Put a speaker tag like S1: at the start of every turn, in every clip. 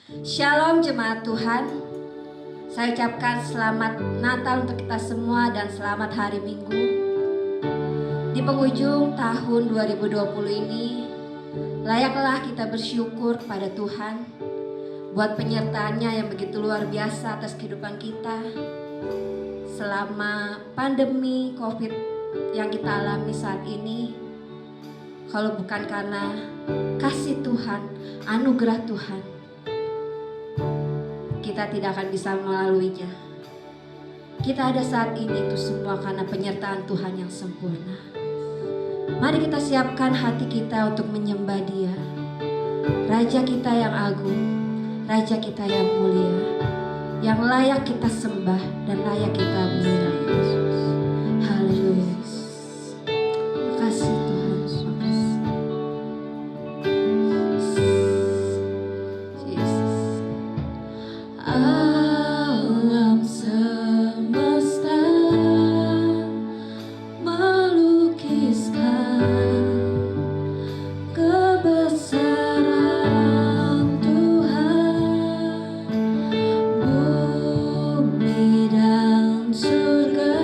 S1: Shalom jemaat Tuhan. Saya ucapkan selamat Natal untuk kita semua dan selamat hari Minggu. Di penghujung tahun 2020 ini, layaklah kita bersyukur kepada Tuhan buat penyertaannya yang begitu luar biasa atas kehidupan kita selama pandemi COVID yang kita alami saat ini. Kalau bukan karena kasih Tuhan, anugerah Tuhan, kita tidak akan bisa melaluinya. Kita ada saat ini itu semua karena penyertaan Tuhan yang sempurna. Mari kita siapkan hati kita untuk menyembah Dia, Raja kita yang agung, Raja kita yang mulia, yang layak kita sembah dan layak kita muliakan. Yesus. Haleluya. Terima kasih Tuhan. Terima kasih. Yesus. Alam semesta melukiskan kebesaran Tuhan, bumi dan surga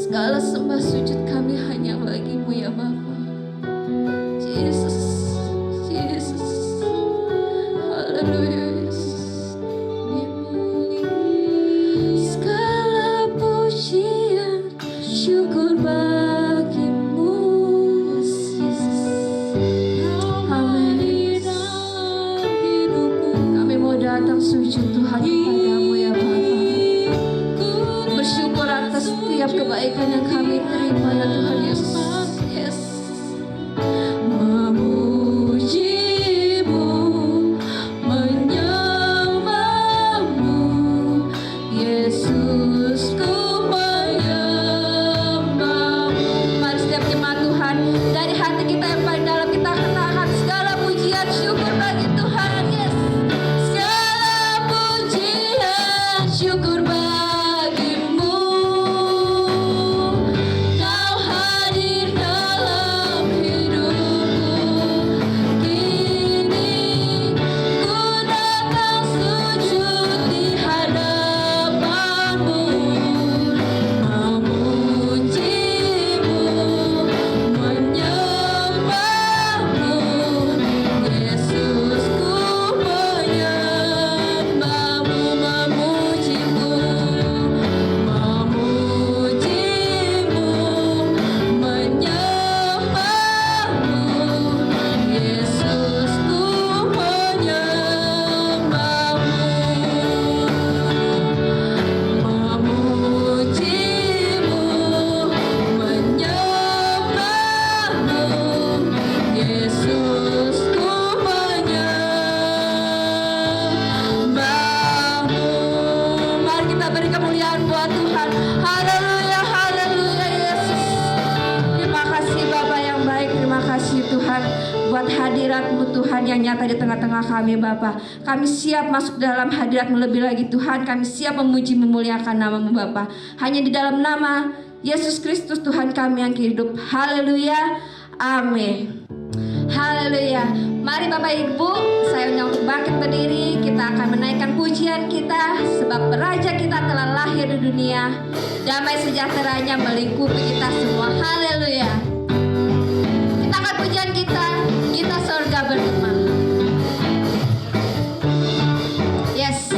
S1: Segala sembah sujud kami hanya bagimu ya Bapa. Yesus, Yesus, haleluya Yesus. Segala pujian, syukur bagimu Yesus. Amin. Kami mau datang sujud Tuhan kepadamu ya Bapa. Bersyukur atas setiap kebaikan yang kami terima ya Tuhan Yesus. Yes. Memujimu, menyembahmu, Yesus ku menyembahmu. Mari setiap jemaat Tuhan, dari hati kita yang paling dalam kita katakan segala pujian syukur bagi Tuhan. Yes. Segala pujian syukur bagimu. Kau hadir dalam hidupku. Kini ku datang sujud di hadapanmu. Memujimu, menyembahmu, Yesus ku menyembahmu. Memujimu, memujimu, menyembahmu, Yesus ku menyembahmu. Memujimu, menyembahmu, Yesus ku menyembahmu. Mari kita beri kemuliaan buat Tuhan. Haleluya, haleluya Yesus. Terima kasih Bapa yang baik. Terima kasih Tuhan buat hadirat-Mu Tuhan yang nyata di tengah-tengah kami Bapa. Kami siap masuk dalam hadirat-Mu lebih lagi Tuhan. Kami siap memuji memuliakan nama-Mu Bapa. Hanya di dalam nama Yesus Kristus Tuhan kami yang hidup. Haleluya. Amin. Haleluya. Mari Bapak Ibu, saya undang untuk bangkit berdiri. Kita akan menaikkan pujian kita, sebab Raja kita telah lahir di dunia. Damai sejahteranya melingkupi kita semua. Haleluya. Kita akan pujian kita sorga bergema. Yes.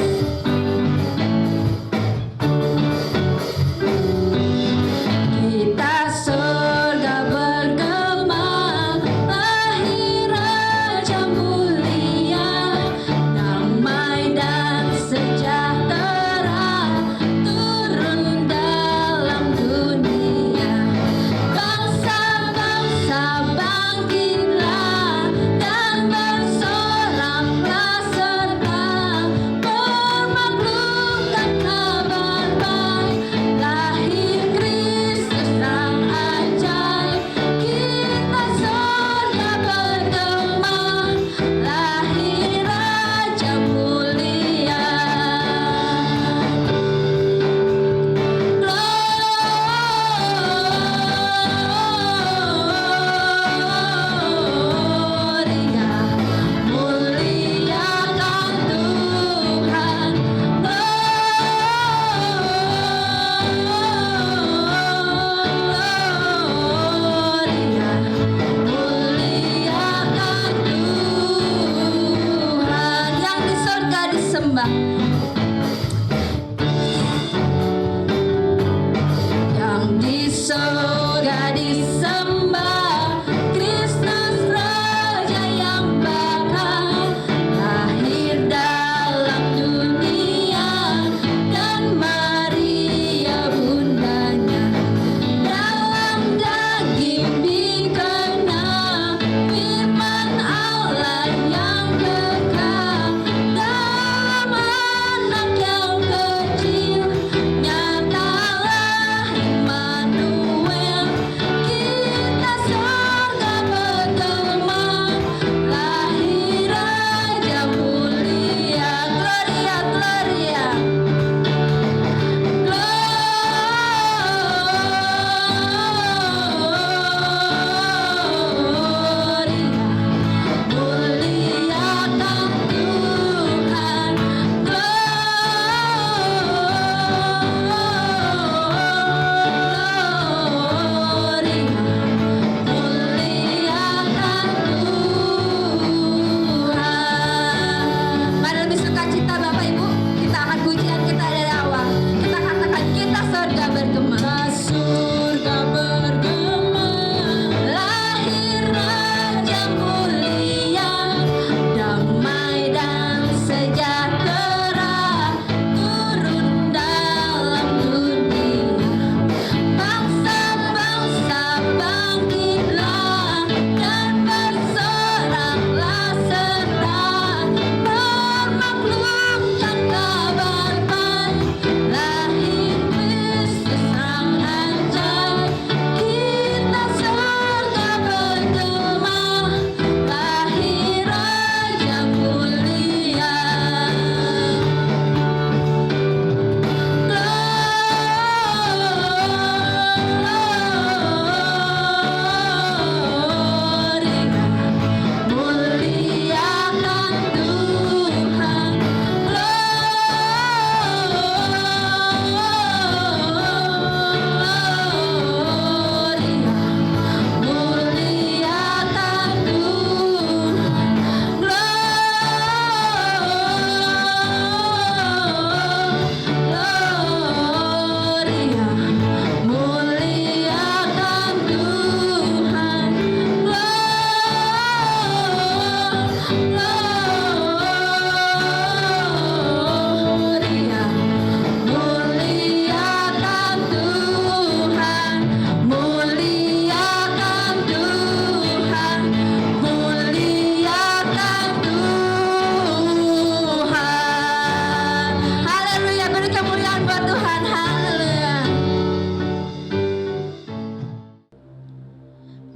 S1: Kita sorga bergema, lahir Raja mulia, damai dan sejahtera turun dalam dunia. Bangsa-bangsa bangkitlah dan bersoraklah serta memaklumkan kabar baik. Lahir Kristus sang ajaib, kita sorga bergema, lahir Raja mulia. Gloria, muliakan Tuhan. Gloria, muliakan Tuhan. Yang di surga disembah, yang di surga disembah, Kristus Raja yang bakal lahir dalam dunia, dan Maria bundanya dalam daging dikena firman Allah yang kekal. Dalam anak yang kecil nyatalah Immanuel,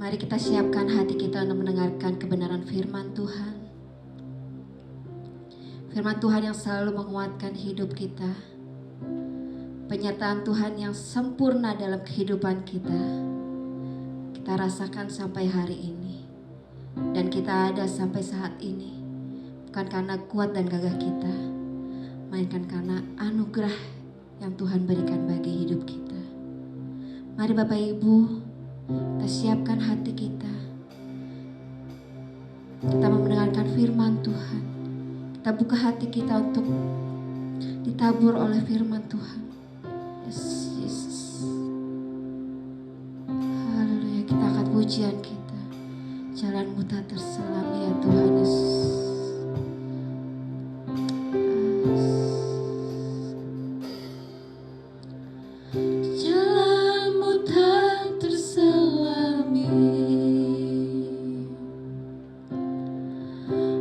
S1: Mari kita siapkan hati kita untuk mendengarkan kebenaran firman Tuhan. Firman Tuhan yang selalu menguatkan hidup kita. Penyertaan Tuhan yang sempurna dalam kehidupan kita. Kita rasakan sampai hari ini. Dan kita ada sampai saat ini. Bukan karena kuat dan gagah kita, melainkan karena anugerah yang Tuhan berikan bagi hidup kita. Mari Bapak Ibu, kita siapkan hati kita. Kita mau mendengarkan firman Tuhan. Kita buka hati kita untuk ditabur oleh firman Tuhan. Yes, Yesus. Haleluya, kita angkat pujian kita. Jalanmu tak terselam ya Tuhan Yesus. Jalanmu tak terselami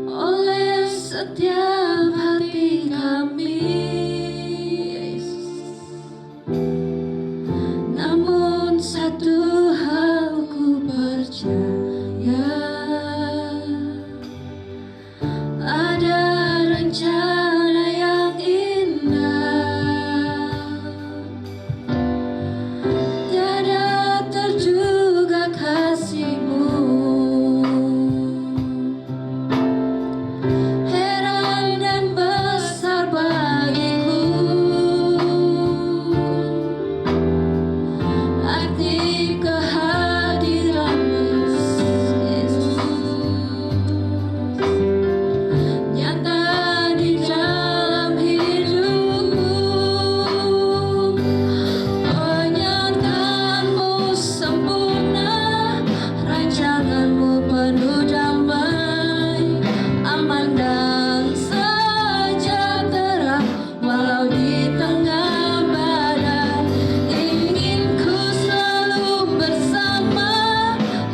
S1: oleh setiap hati kami, Yesus. Namun satu hal ku percaya, ada rencana yang indah, tiada terduga kasih-Mu. Heran dan besar bagiku arti kehadiran-Mu, Yesus. Nyata di dalam hidupku, penyertaan-Mu sempurna, rancangan-Mu penuh damai, aman dan sejahtera walau di tengah badai. Ingin ku selalu bersama,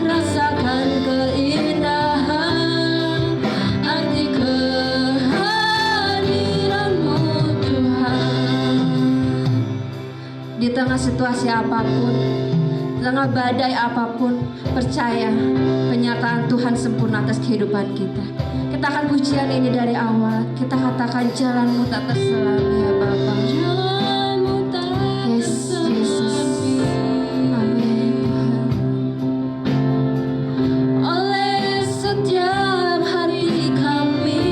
S1: rasakan keindahan arti kehadiran-Mu Tuhan. Di tengah situasi apapun, di tengah badai apapun, percaya penyertaan Tuhan sempurna atas kehidupan kita. Kita akan pujian ini dari awal. Kita katakan jalan-Mu tak terselami ya Bapa. Jalan-Mu tak terselami. Amin Tuhan. Oleh setiap hati kami,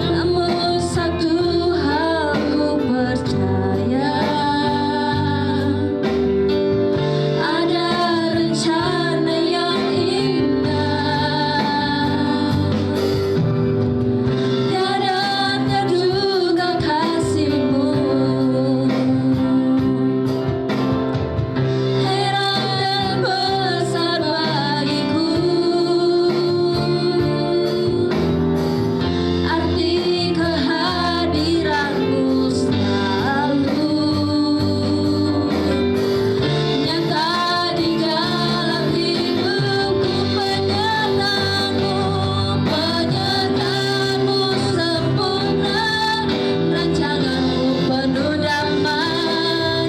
S1: namun satu hal ku percaya, ada rencana yang indah, tiada terduga kasih-Mu. Heran dan besar bagiku arti kehadiran-Mu selalu. Nyata di dalam hidupku, penyertaan-Mu sempurna, rancangan-Mu penuh damai,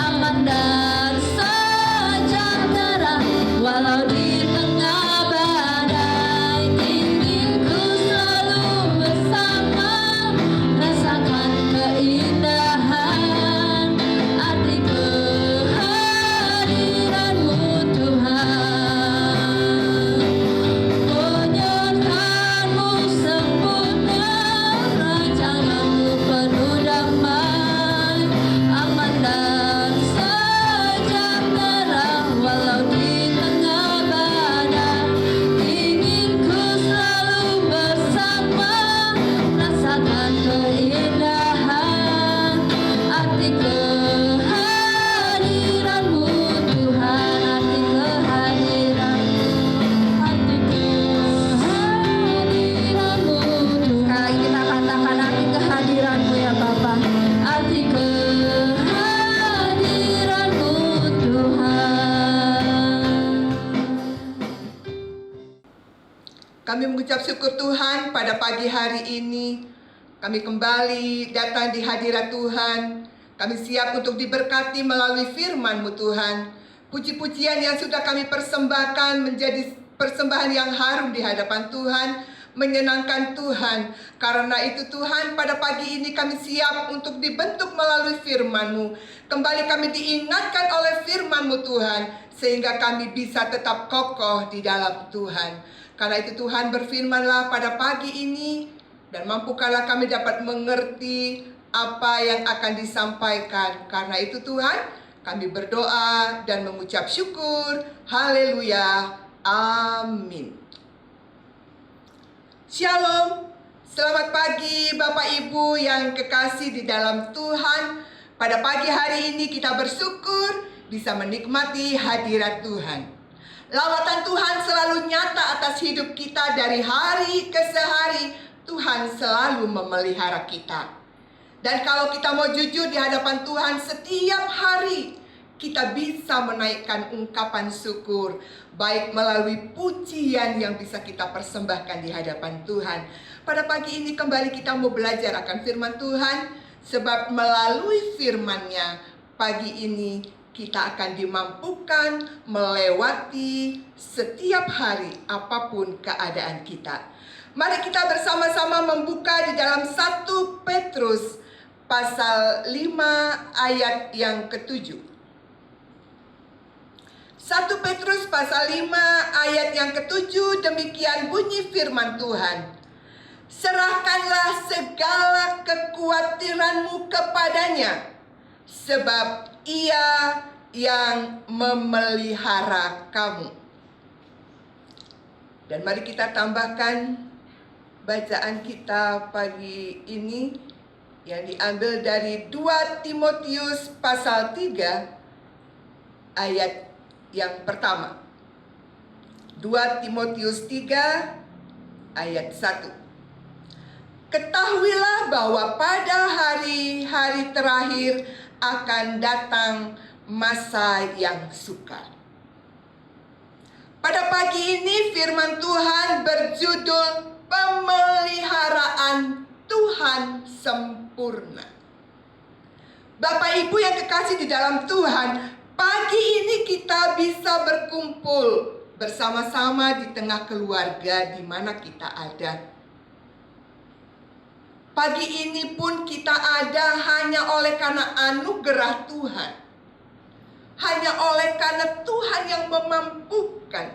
S1: aman dan sejahtera walau di tengah badai. Ingin ku selalu bersama, rasakan keindahan arti kehadiran-Mu Tuhan. Penyertaan-Mu sempurna, rancangan-Mu penuh damai, aman dan sejahtera walau di tengah badai. Ingin ku selalu bersama, rasakan keindahan arti kehadiran-Mu Tuhan. Arti kehadiran-Mu, arti kehadiran-Mu Tuhan. Sekali lagi kita katakan arti kehadiran-Mu ya Bapa. Arti kehadiran-Mu Tuhan.
S2: Kami mengucap syukur Tuhan pada pagi hari ini. Kami kembali datang di hadirat Tuhan. Kami siap untuk diberkati melalui firman-Mu Tuhan. Puji-pujian yang sudah kami persembahkan menjadi persembahan yang harum di hadapan Tuhan, menyenangkan Tuhan. Karena itu Tuhan, pada pagi ini kami siap untuk dibentuk melalui firman-Mu. Kembali kami diingatkan oleh firman-Mu Tuhan, sehingga kami bisa tetap kokoh di dalam Tuhan. Karena itu Tuhan, berfirmanlah pada pagi ini, dan mampukanlah kami dapat mengerti apa yang akan disampaikan. Karena itu Tuhan, kami berdoa dan mengucap syukur. Haleluya. Amin. Shalom. Selamat pagi Bapak Ibu yang kekasih di dalam Tuhan. Pada pagi hari ini kita bersyukur bisa menikmati hadirat Tuhan. Lawatan Tuhan selalu nyata atas hidup kita dari hari ke hari. Tuhan selalu memelihara kita. Dan kalau kita mau jujur di hadapan Tuhan, setiap hari kita bisa menaikkan ungkapan syukur, baik melalui pujian yang bisa kita persembahkan di hadapan Tuhan. Pada pagi ini kembali kita mau belajar akan firman Tuhan, sebab melalui firman-Nya pagi ini kita akan dimampukan melewati setiap hari apapun keadaan kita. Mari kita bersama-sama membuka di dalam 1 Petrus pasal 5 ayat yang ke-7. 1 Petrus pasal 5 ayat yang ke-7, demikian bunyi firman Tuhan. Serahkanlah segala kekhawatiranmu kepadanya, sebab Ia yang memelihara kamu. Dan mari kita tambahkan bacaan kita pagi ini yang diambil dari 2 Timotius pasal 3 ayat yang pertama. 2 Timotius 3 ayat 1. Ketahuilah bahwa pada hari-hari terakhir akan datang masa yang sukar. Pada pagi ini firman Tuhan berjudul Pemeliharaan Tuhan Sempurna. Bapak Ibu yang kekasih di dalam Tuhan, pagi ini kita bisa berkumpul bersama-sama di tengah keluarga di mana kita ada. Pagi ini pun kita ada hanya oleh karena anugerah Tuhan. Hanya oleh karena Tuhan yang memampukan.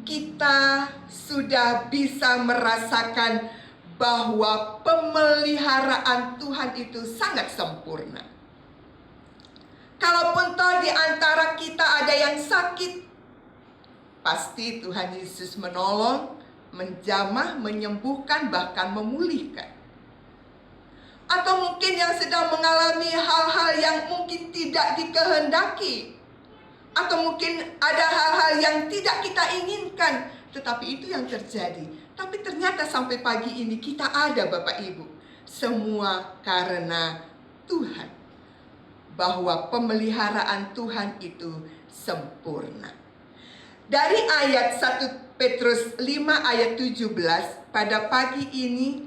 S2: Kita sudah bisa merasakan bahwa pemeliharaan Tuhan itu sangat sempurna. Kalaupun toh di antara kita ada yang sakit, pasti Tuhan Yesus menolong, menjamah, menyembuhkan, bahkan memulihkan. Atau mungkin yang sedang mengalami hal-hal yang mungkin tidak dikehendaki, atau mungkin ada hal-hal yang tidak kita inginkan, tetapi itu yang terjadi. Tapi ternyata sampai pagi ini kita ada Bapak Ibu. Semua karena Tuhan. Bahwa pemeliharaan Tuhan itu sempurna. Dari ayat 1 Petrus 5 ayat 17, pada pagi ini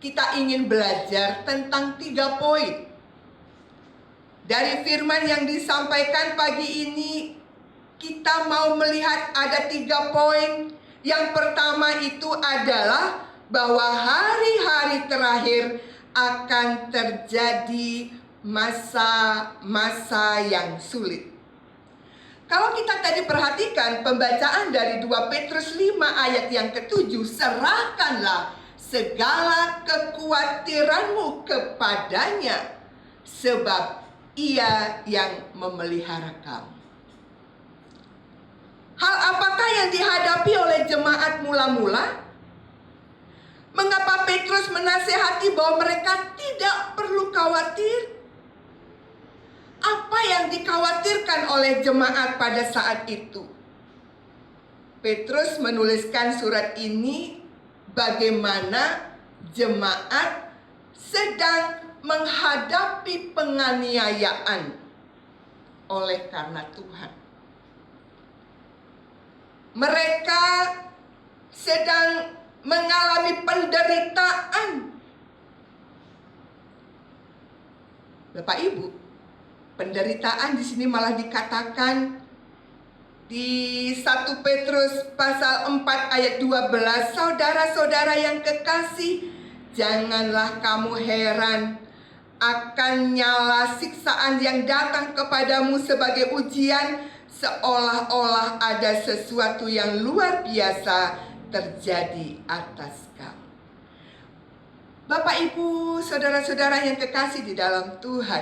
S2: kita ingin belajar tentang 3 poin. Dari firman yang disampaikan pagi ini, kita mau melihat ada 3 poin. Yang pertama itu adalah bahwa hari-hari terakhir akan terjadi masa-masa yang sulit. Kalau kita tadi perhatikan pembacaan dari 2 Petrus 5 ayat yang ke-7, serahkanlah segala kekhawatiranmu kepadanya, sebab Ia yang memelihara kamu. Hal apakah yang dihadapi oleh jemaat mula-mula? Mengapa Petrus menasihati bahwa mereka tidak perlu khawatir? Apa yang dikhawatirkan oleh jemaat pada saat itu? Petrus menuliskan surat ini bagaimana jemaat sedang menghadapi penganiayaan oleh karena Tuhan. Mereka sedang mengalami penderitaan. Bapak Ibu, penderitaan di sini malah dikatakan di 1 Petrus pasal 4 ayat 12, saudara-saudara yang kekasih, janganlah kamu heran akan nyala siksaan yang datang kepadamu sebagai ujian, seolah-olah ada sesuatu yang luar biasa terjadi atas kamu. Bapak Ibu, saudara-saudara yang kekasih di dalam Tuhan,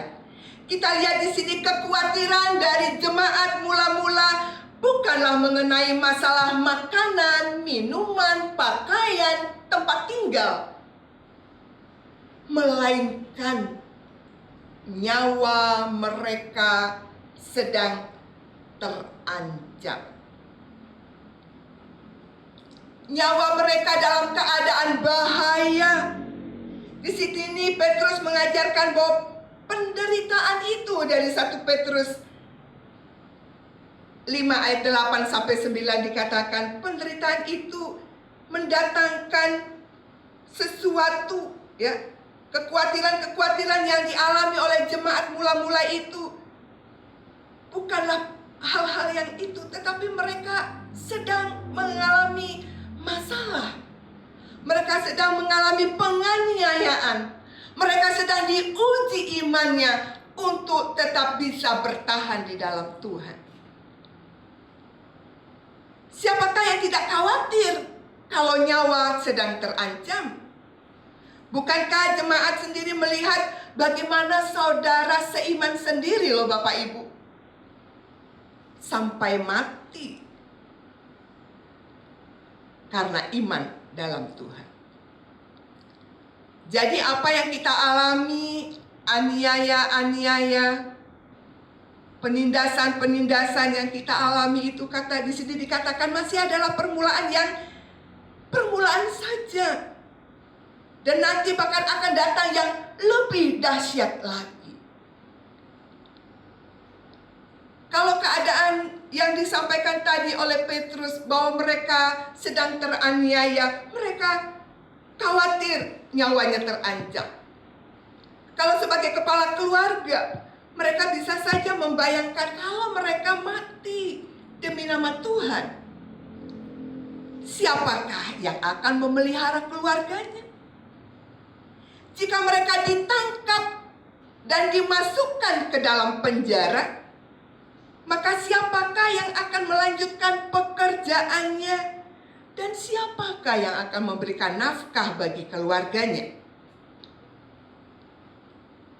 S2: kita lihat di sini kekhawatiran dari jemaat mula-mula bukanlah mengenai masalah makanan, minuman, pakaian, tempat tinggal, melainkan nyawa mereka sedang terancam. Nyawa mereka dalam keadaan bahaya. Di sini Petrus mengajarkan bahwa penderitaan itu dari 1 Petrus 5 ayat 8 sampai 9 dikatakan penderitaan itu mendatangkan sesuatu, ya, kekhawatiran-kekhawatiran yang dialami oleh jemaat mula-mula itu bukanlah hal-hal yang itu, tetapi mereka sedang mengalami masalah. Mereka sedang mengalami penganiayaan. Mereka sedang diuji imannya untuk tetap bisa bertahan di dalam Tuhan. Siapakah yang tidak khawatir kalau nyawa sedang terancam? Bukankah jemaat sendiri melihat bagaimana saudara seiman sendiri loh Bapak Ibu, sampai mati karena iman dalam Tuhan. Jadi apa yang kita alami, aniaya-aniaya, penindasan-penindasan yang kita alami itu, kata di sini dikatakan masih adalah permulaan saja. Dan nanti bahkan akan datang yang lebih dahsyat lagi. Kalau keadaan yang disampaikan tadi oleh Petrus bahwa mereka sedang teraniaya, mereka khawatir nyawanya terancam. Kalau sebagai kepala keluarga, mereka bisa saja membayangkan kalau mereka mati demi nama Tuhan, siapakah yang akan memelihara keluarganya? Jika mereka ditangkap dan dimasukkan ke dalam penjara, maka siapakah yang akan melanjutkan pekerjaannya? Dan siapakah yang akan memberikan nafkah bagi keluarganya?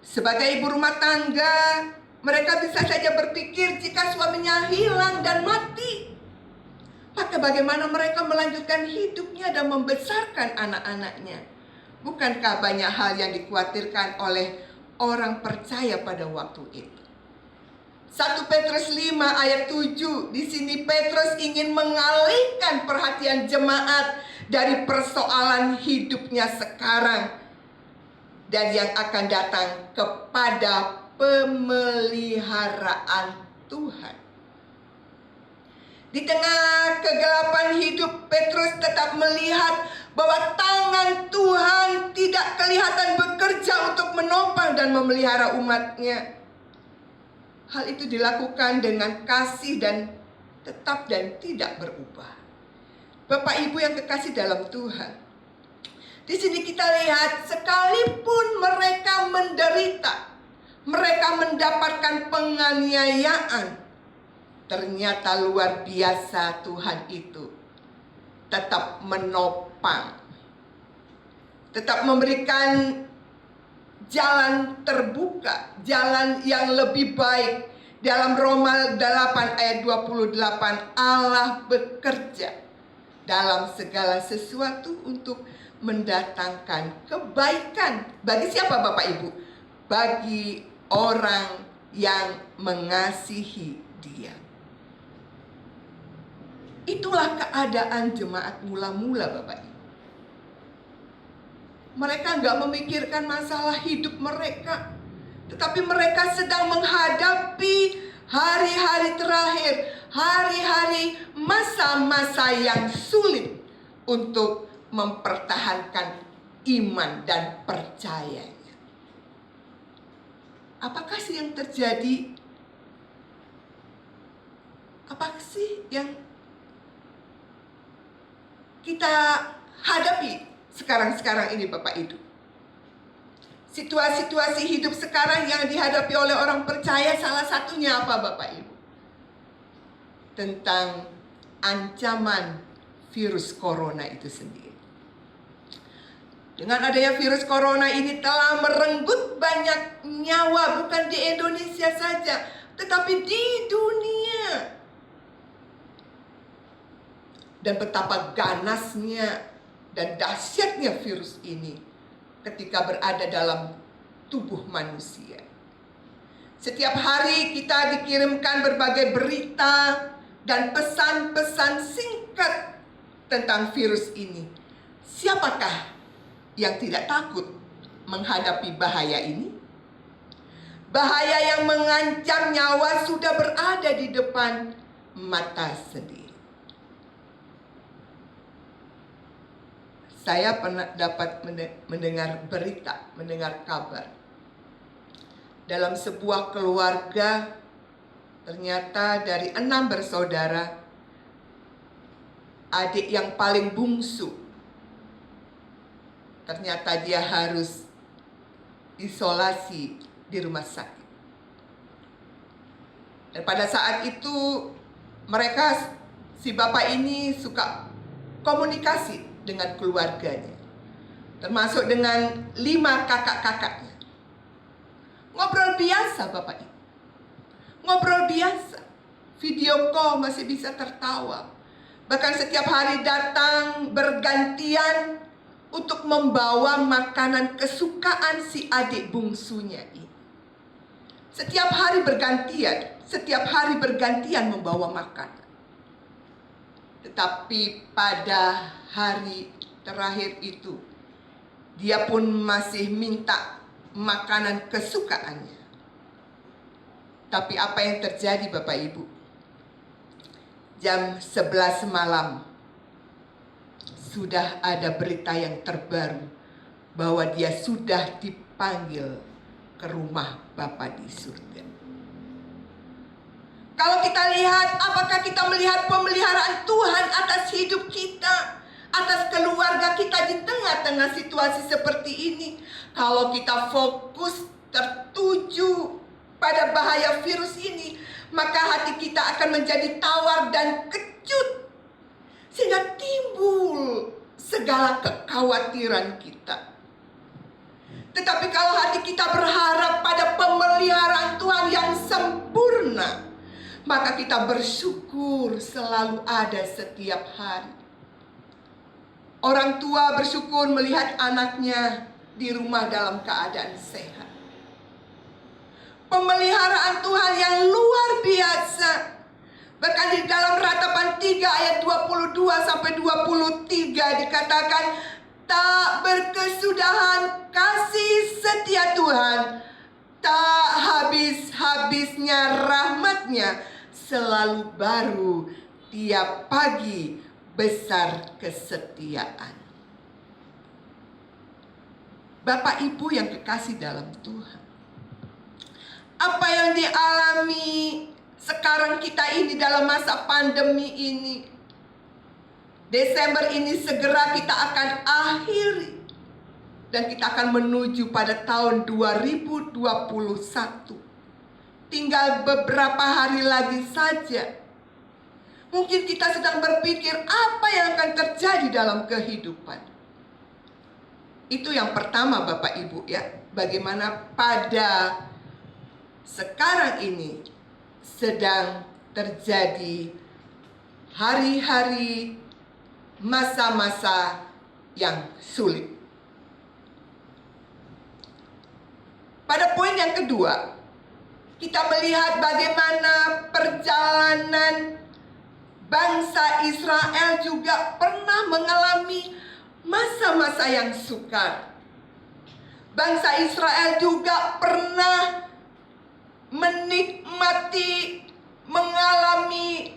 S2: Sebagai ibu rumah tangga, mereka bisa saja berpikir jika suaminya hilang dan mati, maka bagaimana mereka melanjutkan hidupnya dan membesarkan anak-anaknya? Bukankah banyak hal yang dikhawatirkan oleh orang percaya pada waktu itu? 1 Petrus 5 ayat 7, di sini Petrus ingin mengalihkan perhatian jemaat dari persoalan hidupnya sekarang dan yang akan datang kepada pemeliharaan Tuhan. Di tengah kegelapan hidup, Petrus tetap melihat bahwa tangan Tuhan tidak kelihatan bekerja untuk menopang dan memelihara umatnya. Hal itu dilakukan dengan kasih dan tetap dan tidak berubah. Bapak Ibu yang kekasih dalam Tuhan, di sini kita lihat sekalipun mereka menderita, mereka mendapatkan penganiayaan, ternyata luar biasa Tuhan itu tetap menopang, tetap memberikan jalan terbuka, jalan yang lebih baik. Dalam Roma 8 ayat 28, Allah bekerja dalam segala sesuatu untuk mendatangkan kebaikan. Bagi siapa Bapak Ibu? Bagi orang yang mengasihi Dia. Itulah keadaan jemaat mula-mula Bapak Ibu. Mereka nggak memikirkan masalah hidup mereka, tetapi mereka sedang menghadapi hari-hari terakhir, hari-hari masa-masa yang sulit untuk mempertahankan iman dan percayanya. apakah sih yang terjadi? Apa sih yang kita hadapi sekarang-sekarang ini Bapak Ibu? Situasi-situasi hidup sekarang yang dihadapi oleh orang percaya salah satunya apa Bapak Ibu? Tentang ancaman virus corona itu sendiri. Dengan adanya virus corona ini telah merenggut banyak nyawa, bukan di Indonesia saja, tetapi di dunia. Dan betapa ganasnya dan dahsyatnya virus ini ketika berada dalam tubuh manusia. Setiap hari kita dikirimkan berbagai berita dan pesan-pesan singkat tentang virus ini. Siapakah yang tidak takut menghadapi bahaya ini? Bahaya yang mengancam nyawa sudah berada di depan mata sendiri. Saya pernah dapat mendengar berita, mendengar kabar. Dalam sebuah keluarga, ternyata dari 6 bersaudara, adik yang paling bungsu, ternyata dia harus isolasi di rumah sakit. Dan pada saat itu, si bapak ini suka komunikasi dengan keluarganya, termasuk dengan 5 kakak-kakaknya. Ngobrol biasa Bapak Ibu, ngobrol biasa, video call masih bisa tertawa. Bahkan setiap hari datang bergantian untuk membawa makanan kesukaan si adik bungsunya ini. Setiap hari bergantian membawa makanan. Tetapi pada hari terakhir itu, dia pun masih minta makanan kesukaannya. Tapi apa yang terjadi Bapak Ibu? Jam 11 malam, sudah ada berita yang terbaru bahwa dia sudah dipanggil ke rumah Bapa di surga. Kalau kita lihat, apakah kita melihat pemeliharaan Tuhan atas hidup kita, atas keluarga kita di tengah-tengah situasi seperti ini? Kalau kita fokus tertuju pada bahaya virus ini, maka hati kita akan menjadi tawar dan kecut, sehingga timbul segala kekhawatiran kita. Tetapi kalau hati kita berharap pada pemeliharaan Tuhan yang sempurna, maka kita bersyukur selalu ada setiap hari. Orang tua bersyukur melihat anaknya di rumah dalam keadaan sehat. Pemeliharaan Tuhan yang luar biasa. Bahkan di dalam Ratapan 3 ayat 22 sampai 23 dikatakan, tak berkesudahan kasih setia Tuhan, tak habis-habisnya rahmatnya, selalu baru tiap pagi, besar kesetiaan. Bapak Ibu yang kekasih dalam Tuhan, apa yang dialami sekarang kita ini dalam masa pandemi ini, Desember ini segera kita akan akhiri, dan kita akan menuju pada tahun 2021. Tinggal beberapa hari lagi saja. Mungkin kita sedang berpikir apa yang akan terjadi dalam kehidupan. Itu yang pertama Bapak Ibu ya. Bagaimana pada sekarang ini sedang terjadi hari-hari, masa-masa yang sulit. Pada poin yang kedua, kita melihat bagaimana perjalanan bangsa Israel juga pernah mengalami masa-masa yang sukar. Bangsa Israel juga pernah menikmati, mengalami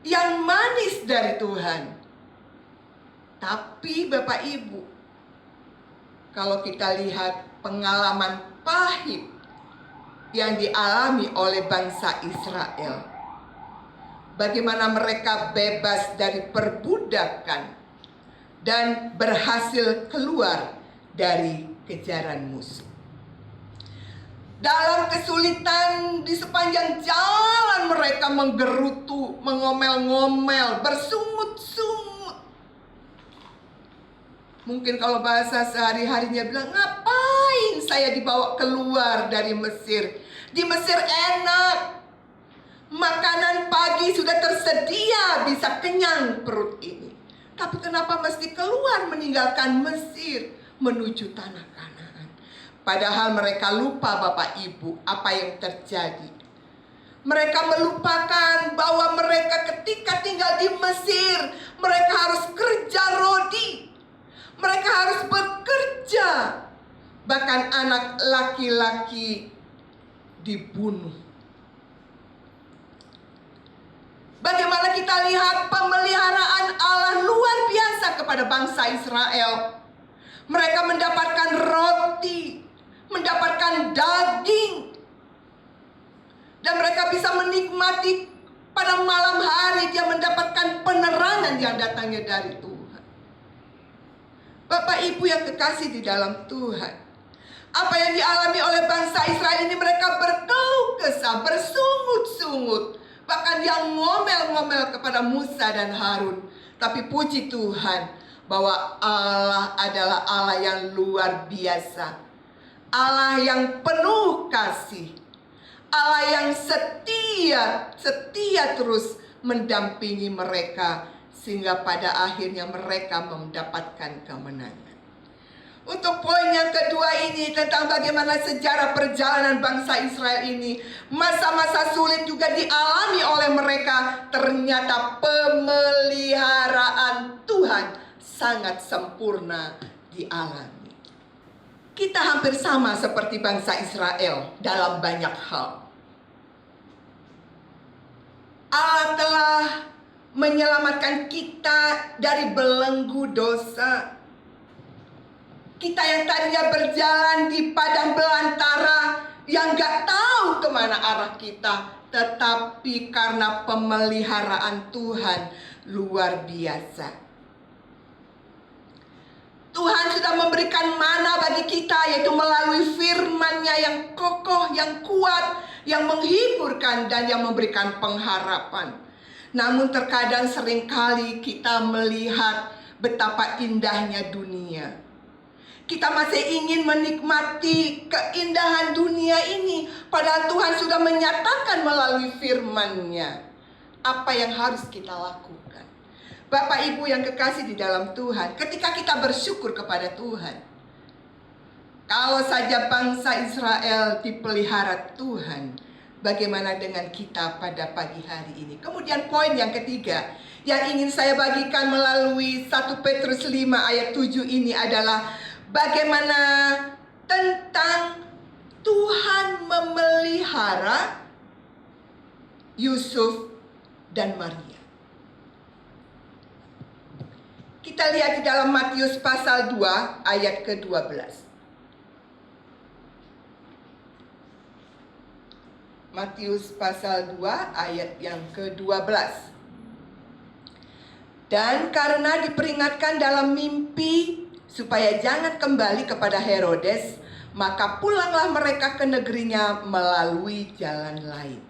S2: yang manis dari Tuhan. Tapi Bapak Ibu, kalau kita lihat pengalaman pahit yang dialami oleh bangsa Israel. Bagaimana mereka bebas dari perbudakan dan berhasil keluar dari kejaran musuh. Dalam kesulitan di sepanjang jalan mereka menggerutu, mengomel-ngomel, bersungut-sungut. Mungkin kalau bahasa sehari-harinya bilang, ngapain saya dibawa keluar dari Mesir? Di Mesir enak. Makanan pagi sudah tersedia, bisa kenyang perut ini. Tapi kenapa mesti keluar meninggalkan Mesir menuju tanah Kanaan? Padahal mereka lupa Bapak Ibu apa yang terjadi. Mereka melupakan bahwa mereka ketika tinggal di Mesir, mereka harus kerja rodi. Mereka harus bekerja. Bahkan anak laki-laki dibunuh. Bagaimana kita lihat pemeliharaan Allah luar biasa kepada bangsa Israel. Mereka mendapatkan roti, mendapatkan daging, dan mereka bisa menikmati pada malam hari. Dia mendapatkan penerangan yang datangnya dari Tuhan. Bapak Ibu yang kekasih di dalam Tuhan, apa yang dialami oleh bangsa Israel ini, mereka berkeluh kesah, bersungut-sungut. Bahkan dia ngomel-ngomel kepada Musa dan Harun. Tapi puji Tuhan bahwa Allah adalah Allah yang luar biasa. Allah yang penuh kasih. Allah yang setia terus mendampingi mereka. Sehingga pada akhirnya mereka mendapatkan kemenangan. Untuk poin yang kedua ini tentang bagaimana sejarah perjalanan bangsa Israel ini. Masa-masa sulit juga dialami oleh mereka. Ternyata pemeliharaan Tuhan sangat sempurna dialami. Kita hampir sama seperti bangsa Israel dalam banyak hal. Allah telah menyelamatkan kita dari belenggu dosa. Kita yang tadinya berjalan di padang belantara, yang gak tahu kemana arah kita, tetapi karena pemeliharaan Tuhan luar biasa. Tuhan sudah memberikan mana bagi kita, yaitu melalui firman-Nya yang kokoh, yang kuat, yang menghiburkan dan yang memberikan pengharapan. Namun terkadang seringkali kita melihat betapa indahnya dunia. Kita masih ingin menikmati keindahan dunia ini, padahal Tuhan sudah menyatakan melalui firman-Nya apa yang harus kita lakukan. Bapak Ibu yang kekasih di dalam Tuhan, ketika kita bersyukur kepada Tuhan, kalau saja bangsa Israel dipelihara Tuhan, bagaimana dengan kita pada pagi hari ini? Kemudian poin yang ketiga yang ingin saya bagikan melalui 1 Petrus 5 ayat 7 ini adalah bagaimana tentang Tuhan memelihara Yusuf dan Maria. Kita lihat di dalam Matius pasal 2 ayat ke-12. Matius pasal 2 ayat yang ke-12. Dan karena diperingatkan dalam mimpi supaya jangan kembali kepada Herodes, maka pulanglah mereka ke negerinya melalui jalan lain.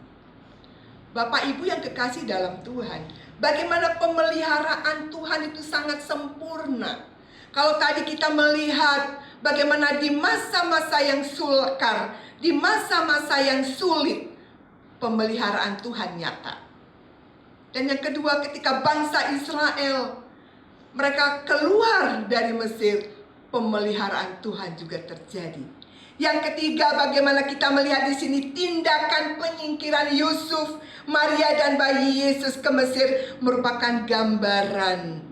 S2: Bapak Ibu yang kekasih dalam Tuhan, bagaimana pemeliharaan Tuhan itu sangat sempurna. Kalau tadi kita melihat bagaimana di masa-masa yang sukar, di masa-masa yang sulit, pemeliharaan Tuhan nyata. Dan yang kedua, ketika bangsa Israel mereka keluar dari Mesir, pemeliharaan Tuhan juga terjadi. Yang ketiga, bagaimana kita melihat di sini tindakan penyingkiran Yusuf, Maria dan bayi Yesus ke Mesir merupakan gambaran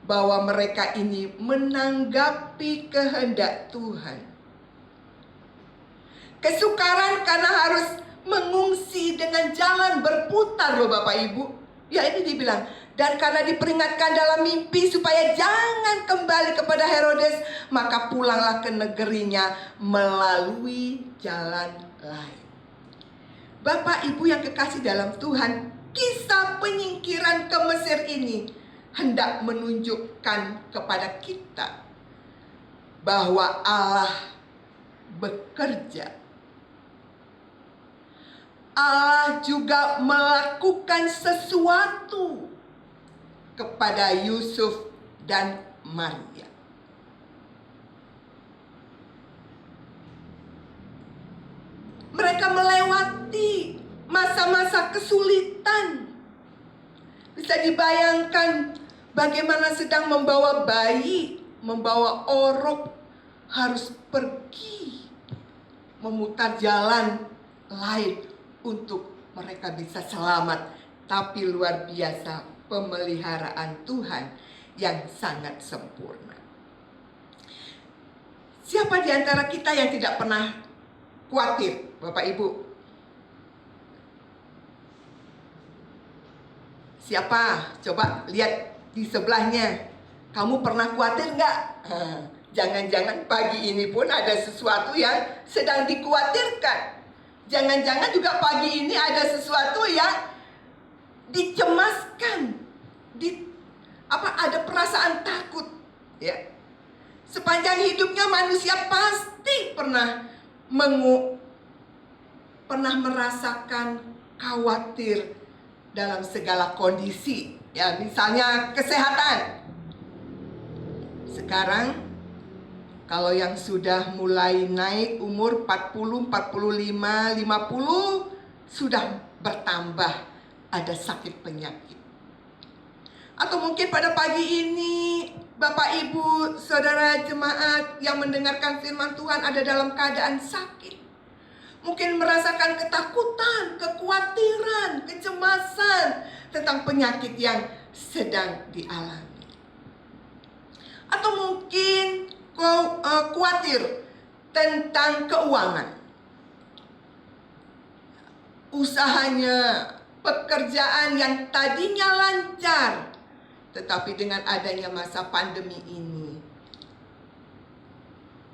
S2: bahwa mereka ini menanggapi kehendak Tuhan. Kesukaran karena harus mengungsi dengan jalan berputar loh Bapak Ibu. Ya ini dibilang, dan karena diperingatkan dalam mimpi supaya jangan kembali kepada Herodes, maka pulanglah ke negerinya melalui jalan lain. Bapak Ibu yang kekasih dalam Tuhan, kisah penyingkiran ke Mesir ini hendak menunjukkan kepada kita bahwa Allah bekerja. Allah juga melakukan sesuatu kepada Yusuf dan Maria. Mereka melewati masa-masa kesulitan. Bisa dibayangkan bagaimana sedang membawa bayi, membawa orok, harus pergi memutar jalan lain untuk mereka bisa selamat. Tapi luar biasa pemeliharaan Tuhan yang sangat sempurna. Siapa di antara kita yang tidak pernah khawatir, Bapak Ibu? Siapa? Coba lihat di sebelahnya. Kamu pernah khawatir nggak? Jangan-jangan pagi ini pun ada sesuatu yang sedang dikhawatirkan. Jangan-jangan juga pagi ini ada sesuatu yang dicemaskan. Ada perasaan takut. Ya. Sepanjang hidupnya manusia pasti pernah merasakan khawatir dalam segala kondisi. Ya, misalnya kesehatan. Sekarang kalau yang sudah mulai naik umur 40, 45, 50 sudah bertambah ada sakit penyakit. Atau mungkin pada pagi ini Bapak Ibu, saudara jemaat yang mendengarkan firman Tuhan ada dalam keadaan sakit. Mungkin merasakan ketakutan, kekhawatiran, kecemasan tentang penyakit yang sedang dialami. Atau mungkin khawatir tentang keuangan. Usahanya, pekerjaan yang tadinya lancar, tetapi dengan adanya masa pandemi ini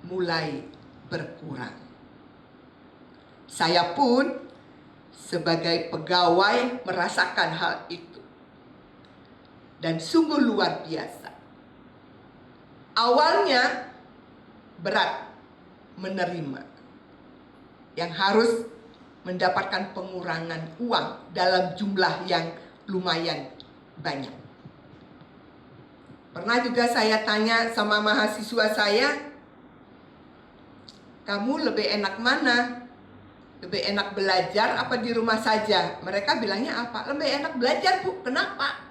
S2: mulai berkurang. Saya pun sebagai pegawai merasakan hal itu. Dan sungguh luar biasa. Awalnya berat menerima. Yang harus mendapatkan pengurangan uang dalam jumlah yang lumayan banyak. Pernah juga saya tanya sama mahasiswa saya, kamu lebih enak mana? Lebih enak belajar apa di rumah saja? Mereka bilangnya apa? Lebih enak belajar, Bu. Kenapa?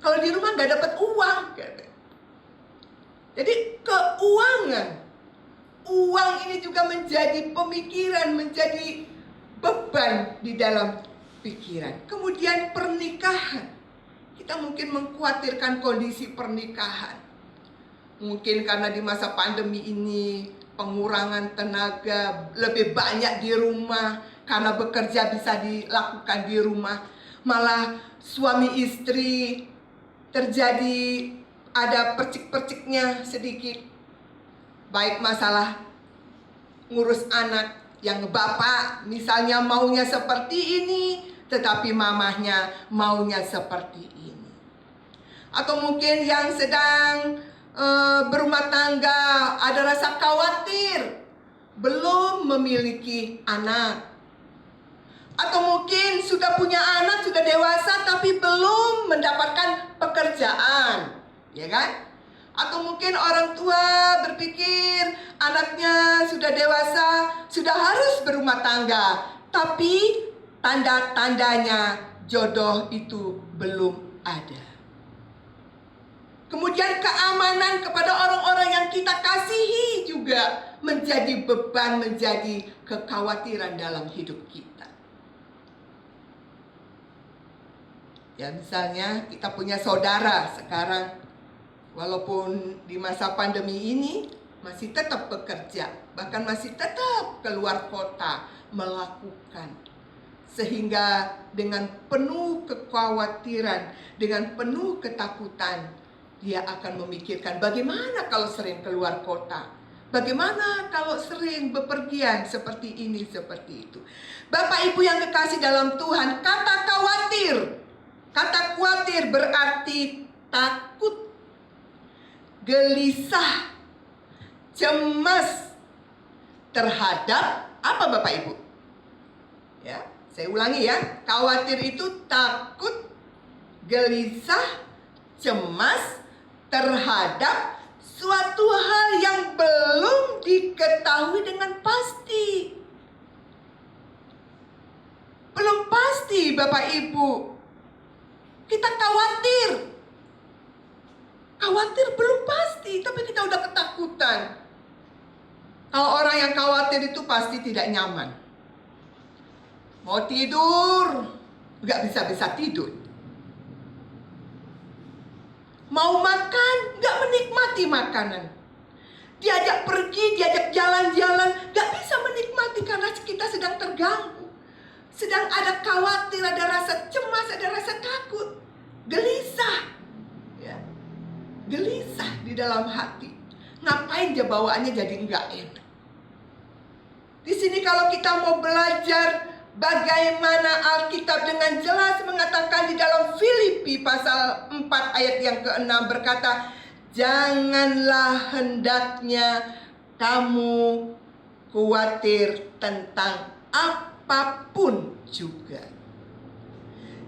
S2: Kalau di rumah nggak dapat uang. Jadi keuangan. Uang ini juga menjadi pemikiran, menjadi beban di dalam pikiran. Kemudian pernikahan. Kita mungkin mengkhawatirkan kondisi pernikahan. Mungkin karena di masa pandemi ini pengurangan tenaga lebih banyak di rumah, karena bekerja bisa dilakukan di rumah. Malah suami istri terjadi ada percik-perciknya sedikit. Baik masalah ngurus anak, yang bapak misalnya maunya seperti ini, tetapi mamahnya maunya seperti ini. Atau mungkin yang sedang berumah tangga ada rasa khawatir, belum memiliki anak. Atau mungkin sudah punya anak, sudah dewasa tapi belum mendapatkan pekerjaan, ya kan? Atau mungkin orang tua berpikir anaknya sudah dewasa, sudah harus berumah tangga, tapi tanda-tandanya jodoh itu belum ada. Kemudian keamanan kepada orang-orang yang kita kasihi juga menjadi beban, menjadi kekhawatiran dalam hidup kita. Ya, misalnya kita punya saudara sekarang, walaupun di masa pandemi ini masih tetap bekerja, bahkan masih tetap keluar kota melakukan. Sehingga dengan penuh kekhawatiran, dengan penuh ketakutan, dia akan memikirkan bagaimana kalau sering keluar kota. Bagaimana kalau sering bepergian seperti ini, seperti itu? Bapak Ibu yang kekasih dalam Tuhan, kata khawatir berarti takut, gelisah, cemas terhadap apa Bapak Ibu? Ya, saya ulangi ya. Khawatir itu takut, gelisah, cemas terhadap suatu hal yang belum diketahui dengan pasti. Belum pasti Bapak Ibu. Kita khawatir. Khawatir belum pasti, tapi kita udah ketakutan. Kalau orang yang khawatir itu pasti tidak nyaman. Mau tidur, nggak bisa tidur. Mau makan, nggak menikmati makanan. Diajak pergi, diajak jalan-jalan, nggak bisa menikmati karena kita sedang terganggu. Sedang ada khawatir, ada rasa cemas, ada rasa takut. Gelisah. Ya. Gelisah di dalam hati. Ngapain dia bawaannya jadi nggak enak. Di sini kalau kita mau belajar bagaimana Alkitab dengan jelas mengatakan di dalam Filipi pasal 4 ayat yang ke-6 berkata, janganlah hendaknya kamu khawatir tentang apapun juga.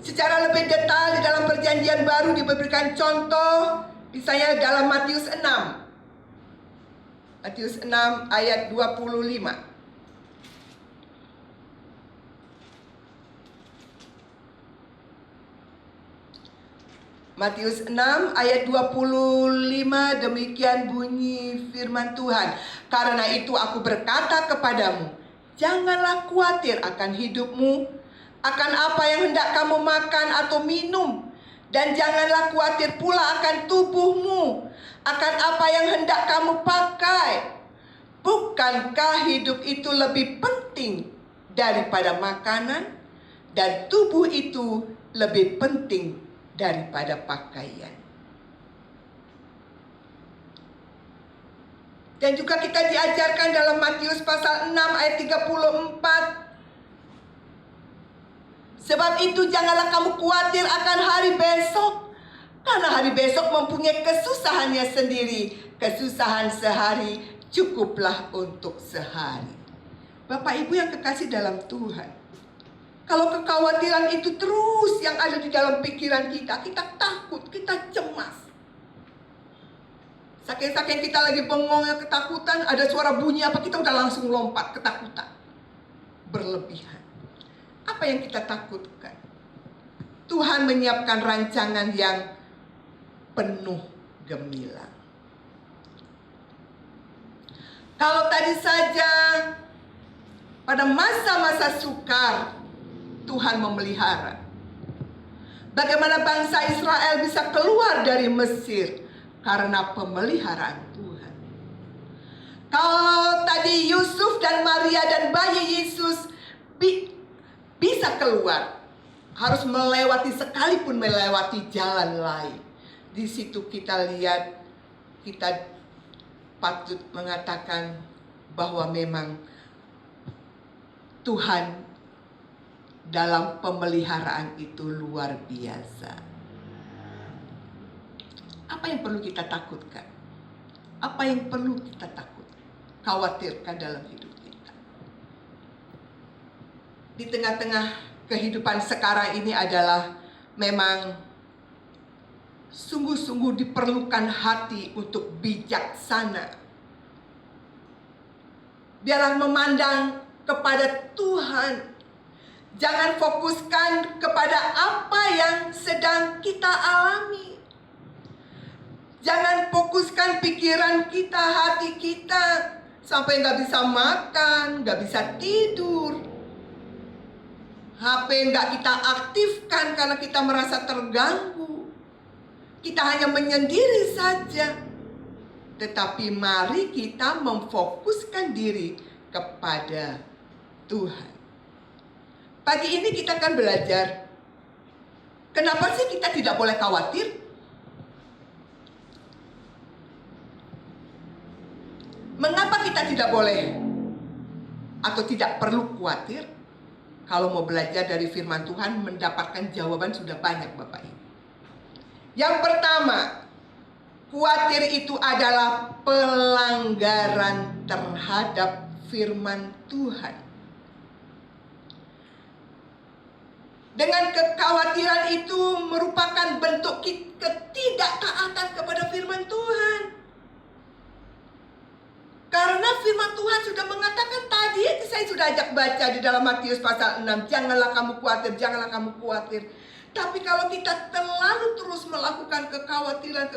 S2: Secara lebih detail di dalam perjanjian baru diberikan contoh, misalnya dalam Matius 6. Matius 6 ayat 25. Matius 6 ayat 25, demikian bunyi firman Tuhan. Karena itu aku berkata kepadamu, janganlah khawatir akan hidupmu, akan apa yang hendak kamu makan atau minum. Dan janganlah khawatir pula akan tubuhmu, akan apa yang hendak kamu pakai. Bukankah hidup itu lebih penting daripada makanan, dan tubuh itu lebih penting daripada pakaian. Dan juga kita diajarkan dalam Matius pasal 6 ayat 34. Sebab itu janganlah kamu khawatir akan hari besok, karena hari besok mempunyai kesusahannya sendiri. Kesusahan sehari cukuplah untuk sehari. Bapak Ibu yang kekasih dalam Tuhan, kalau kekhawatiran itu terus yang ada di dalam pikiran kita, kita takut, kita cemas. Saking-saking kita lagi bengong, ketakutan, ada suara bunyi apa, kita udah langsung lompat, ketakutan. Berlebihan. Apa yang kita takutkan? Tuhan menyiapkan rancangan yang penuh gemilang. Kalau tadi saja pada masa-masa sukar Tuhan memelihara. Bagaimana bangsa Israel bisa keluar dari Mesir karena pemeliharaan Tuhan. Kalau tadi Yusuf dan Maria dan bayi Yesus bisa keluar, harus melewati sekalipun melewati jalan lain. Di situ kita lihat, kita patut mengatakan bahwa memang Tuhan dalam pemeliharaan itu luar biasa. Apa yang perlu kita takutkan? Apa yang perlu kita khawatirkan dalam hidup kita? Di tengah-tengah kehidupan sekarang ini adalah memang sungguh-sungguh diperlukan hati untuk bijaksana. Biarlah memandang kepada Tuhan. Jangan fokuskan kepada apa yang sedang kita alami. Jangan fokuskan pikiran kita, hati kita, sampai nggak bisa makan, nggak bisa tidur. HP nggak kita aktifkan karena kita merasa terganggu. Kita hanya menyendiri saja. Tetapi mari kita memfokuskan diri kepada Tuhan. Pagi ini kita akan belajar, kenapa sih kita tidak boleh khawatir? Mengapa kita tidak boleh atau tidak perlu khawatir? Kalau mau belajar dari firman Tuhan, mendapatkan jawaban sudah banyak Bapak Ibu. Yang pertama, khawatir itu adalah pelanggaran terhadap firman Tuhan. Dengan kekhawatiran itu merupakan bentuk ketidaktaatan kepada firman Tuhan. Karena firman Tuhan sudah mengatakan tadi, saya sudah ajak baca di dalam Matius pasal 6, janganlah kamu khawatir, janganlah kamu khawatir. Tapi kalau kita terlalu terus melakukan kekhawatiran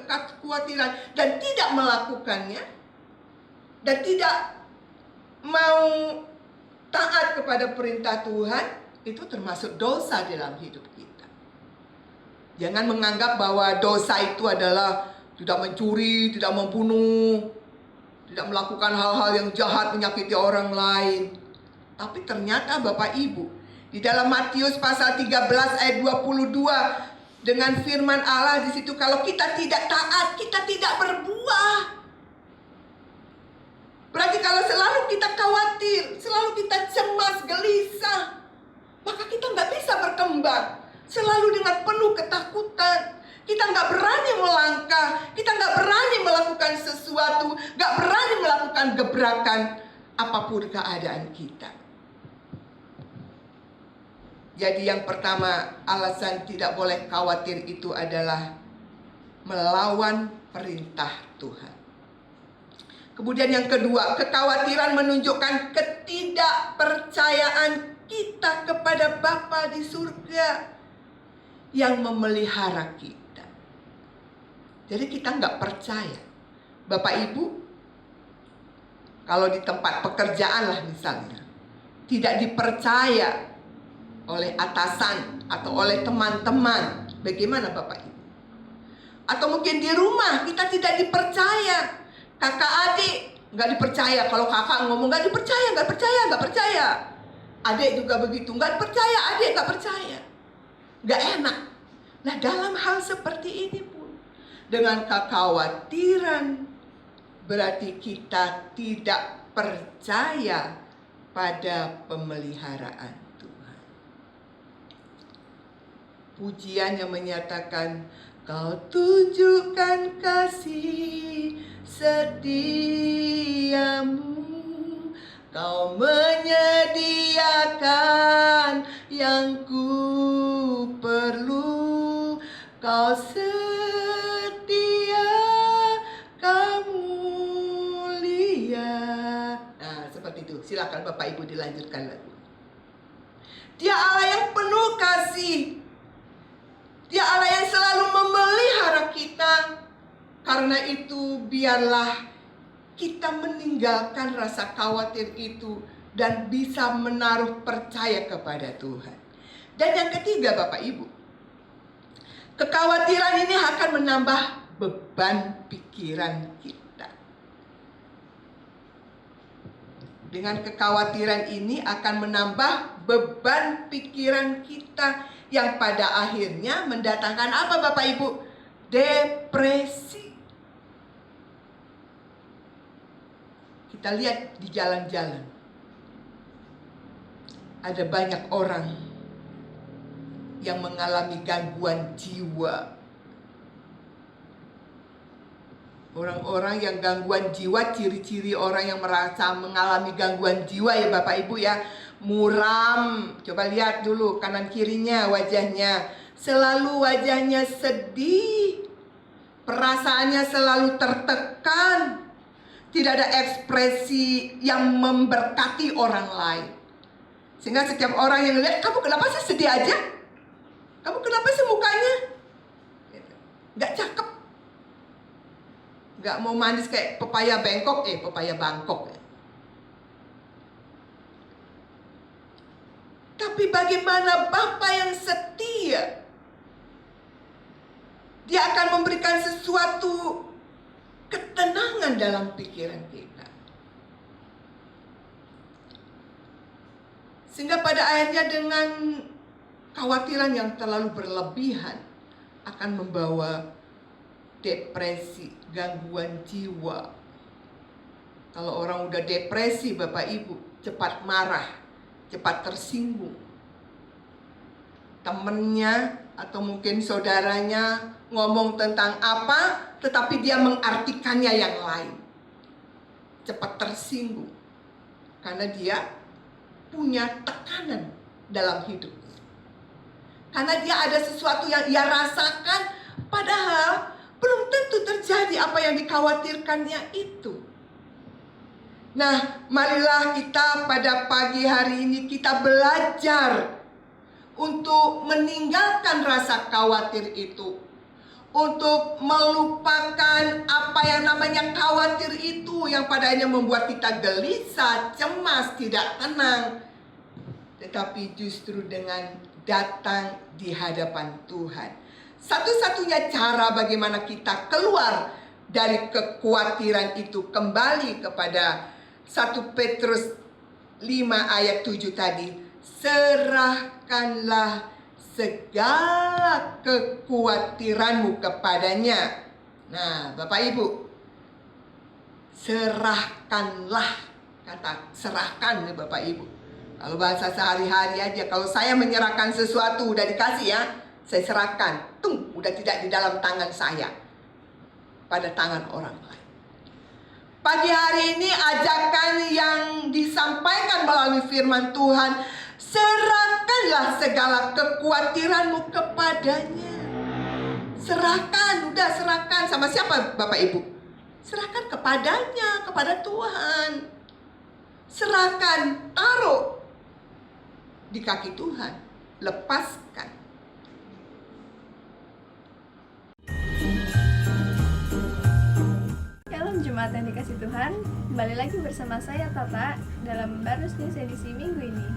S2: dan tidak melakukannya, dan tidak mau taat kepada perintah Tuhan, itu termasuk dosa dalam hidup kita. Jangan menganggap bahwa dosa itu adalah tidak mencuri, tidak membunuh, tidak melakukan hal-hal yang jahat menyakiti orang lain. Tapi ternyata Bapak Ibu, di dalam Matius pasal 13 ayat 22, dengan firman Allah di situ, kalau kita tidak taat, kita tidak berbuah. Berarti kalau selalu kita khawatir, selalu kita cemas, gelisah, maka kita nggak bisa berkembang. Selalu dengan penuh ketakutan. Kita nggak berani melangkah, kita nggak berani melakukan sesuatu, nggak berani melakukan gebrakan apapun keadaan kita. Jadi yang pertama, alasan tidak boleh khawatir itu adalah melawan perintah Tuhan. Kemudian yang kedua, kekhawatiran menunjukkan ketidakpercayaan kita kepada Bapa di surga yang memelihara kita. Jadi kita nggak percaya. Bapak Ibu, kalau di tempat pekerjaan lah misalnya, tidak dipercaya oleh atasan atau oleh teman-teman, bagaimana Bapak Ibu? Atau mungkin di rumah kita tidak dipercaya, kakak adik nggak dipercaya. Kalau kakak ngomong nggak dipercaya, nggak percaya. Adik juga begitu, nggak percaya, adik nggak percaya, nggak enak. Nah dalam hal seperti ini pun, dengan kekhawatiran berarti kita tidak percaya pada pemeliharaan Tuhan. Pujian yang menyatakan, Kau tunjukkan kasih setiamu, Kau menyediakan yang ku perlu, Kau setia, Kau mulia. Nah, seperti itu. Silakan Bapak Ibu dilanjutkan lagi. Dia Allah yang penuh kasih. Dia Allah yang selalu memelihara kita. Karena itu biarlah kita meninggalkan rasa khawatir itu dan bisa menaruh percaya kepada Tuhan. Dan yang ketiga Bapak Ibu, kekhawatiran ini akan menambah beban pikiran kita. Dengan kekhawatiran ini akan menambah beban pikiran kita yang pada akhirnya mendatangkan apa Bapak Ibu? Depresi. Kita lihat di jalan-jalan, ada banyak orang yang mengalami gangguan jiwa. Orang-orang yang gangguan jiwa, ciri-ciri orang yang merasa mengalami gangguan jiwa ya Bapak Ibu ya, muram. Coba lihat dulu kanan kirinya wajahnya, selalu wajahnya sedih, perasaannya selalu tertekan, tidak ada ekspresi yang memberkati orang lain. Sehingga setiap orang yang lihat, kamu kenapa sih sedih aja? Kamu kenapa sih mukanya? Gak cakep. Gak mau manis kayak pepaya bengkok, pepaya Bangkok. Tapi bagaimana Bapa yang setia? Dia akan memberikan sesuatu ketenangan dalam pikiran kita. Sehingga pada akhirnya dengan kekhawatiran yang terlalu berlebihan akan membawa depresi, gangguan jiwa. Kalau orang udah depresi, Bapak Ibu, cepat marah, cepat tersinggung. Temennya atau mungkin saudaranya ngomong tentang apa, tetapi dia mengartikannya yang lain. Cepat tersinggung. Karena dia punya tekanan dalam hidup. Karena dia ada sesuatu yang ia rasakan, padahal belum tentu terjadi apa yang dikhawatirkannya itu. Nah, marilah kita pada pagi hari ini kita belajar untuk meninggalkan rasa khawatir itu. Untuk melupakan apa yang namanya khawatir itu yang padanya membuat kita gelisah, cemas, tidak tenang. Tetapi justru dengan datang di hadapan Tuhan. Satu-satunya cara bagaimana kita keluar dari kekhawatiran itu, kembali kepada 1 Petrus 5 ayat 7 tadi. Serahkanlah segala kekhawatiranmu kepadanya. Nah, Bapak Ibu, serahkanlah. Kata serahkan nih Bapak Ibu. Kalau bahasa sehari-hari aja, kalau saya menyerahkan sesuatu udah dikasih ya, saya serahkan. Udah tidak di dalam tangan saya, pada tangan orang lain. Pagi hari ini ajakan yang disampaikan melalui firman Tuhan, serahkanlah segala kekhawatiranmu kepadanya. Serahkan, udah serahkan. Sama siapa Bapak Ibu? Serahkan kepadanya, kepada Tuhan. Serahkan, taruh di kaki Tuhan. Lepaskan.
S3: Jemaat yang dikasih Tuhan, kembali lagi bersama saya Tata dalam Barus News edisi minggu ini.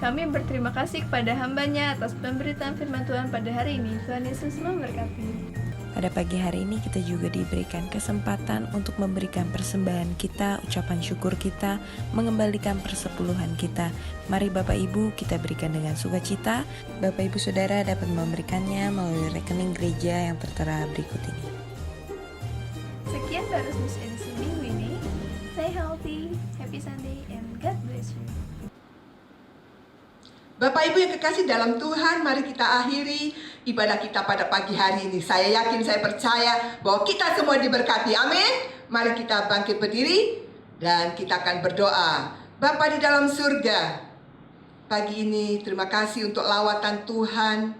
S3: Kami berterima kasih kepada hambanya atas pemberitaan firman Tuhan pada hari ini. Tuhan Yesus memberkati.
S4: Pada pagi hari ini kita juga diberikan kesempatan untuk memberikan persembahan kita, ucapan syukur kita, mengembalikan persepuluhan kita. Mari Bapak Ibu kita berikan dengan sukacita. Bapak Ibu Saudara dapat memberikannya melalui rekening gereja yang tertera berikut ini.
S3: Sekian Barus News edisi minggu ini. Stay healthy, happy Sunday, and God bless you.
S2: Bapak Ibu yang kekasih dalam Tuhan, mari kita akhiri ibadah kita pada pagi hari ini. Saya yakin, saya percaya bahwa kita semua diberkati. Amin. Mari kita bangkit berdiri dan kita akan berdoa. Bapa di dalam surga, pagi ini terima kasih untuk lawatan Tuhan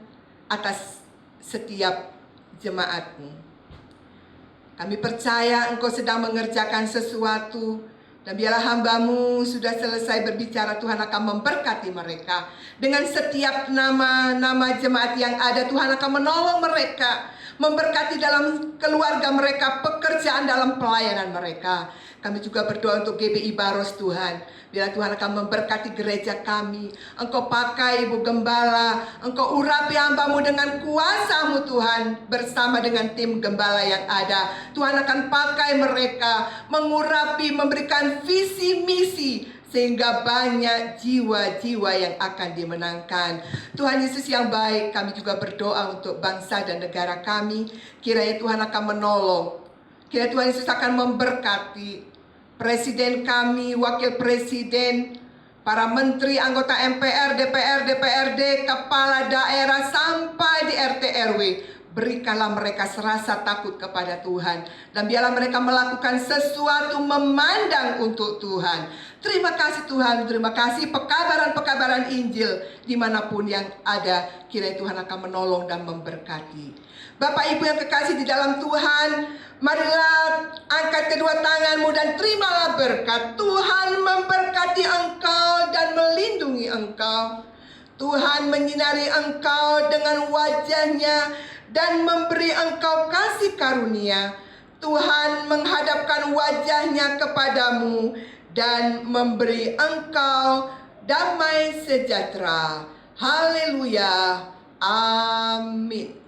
S2: atas setiap jemaat-Mu. Kami percaya Engkau sedang mengerjakan sesuatu. Dan biarlah hamba-Mu sudah selesai berbicara, Tuhan akan memberkati mereka. Dengan setiap nama-nama jemaat yang ada, Tuhan akan menolong mereka. Memberkati dalam keluarga mereka, pekerjaan dalam pelayanan mereka. Kami juga berdoa untuk GBI Baros Tuhan. Biar Tuhan akan memberkati gereja kami. Engkau pakai Ibu Gembala. Engkau urapi hamba-Mu dengan kuasa-Mu Tuhan. Bersama dengan tim gembala yang ada. Tuhan akan pakai mereka. Mengurapi, memberikan visi misi. Sehingga banyak jiwa-jiwa yang akan dimenangkan. Tuhan Yesus yang baik, kami juga berdoa untuk bangsa dan negara kami. Kiranya Tuhan akan menolong. Kiranya Tuhan Yesus akan memberkati Presiden kami, Wakil Presiden, para menteri, anggota MPR, DPR, DPRD, kepala daerah, sampai di RT RW. Berikanlah mereka serasa takut kepada Tuhan. Dan biarlah mereka melakukan sesuatu memandang untuk Tuhan. Terima kasih Tuhan, terima kasih pekabaran-pekabaran Injil dimanapun yang ada. Kiranya Tuhan akan menolong dan memberkati. Bapak Ibu yang kekasih di dalam Tuhan, marilah angkat kedua tanganmu dan terimalah berkat. Tuhan memberkati engkau dan melindungi engkau. Tuhan menyinari engkau dengan wajahnya dan memberi engkau kasih karunia. Tuhan menghadapkan wajahnya kepadamu dan memberi engkau damai sejahtera. Haleluya. Amin.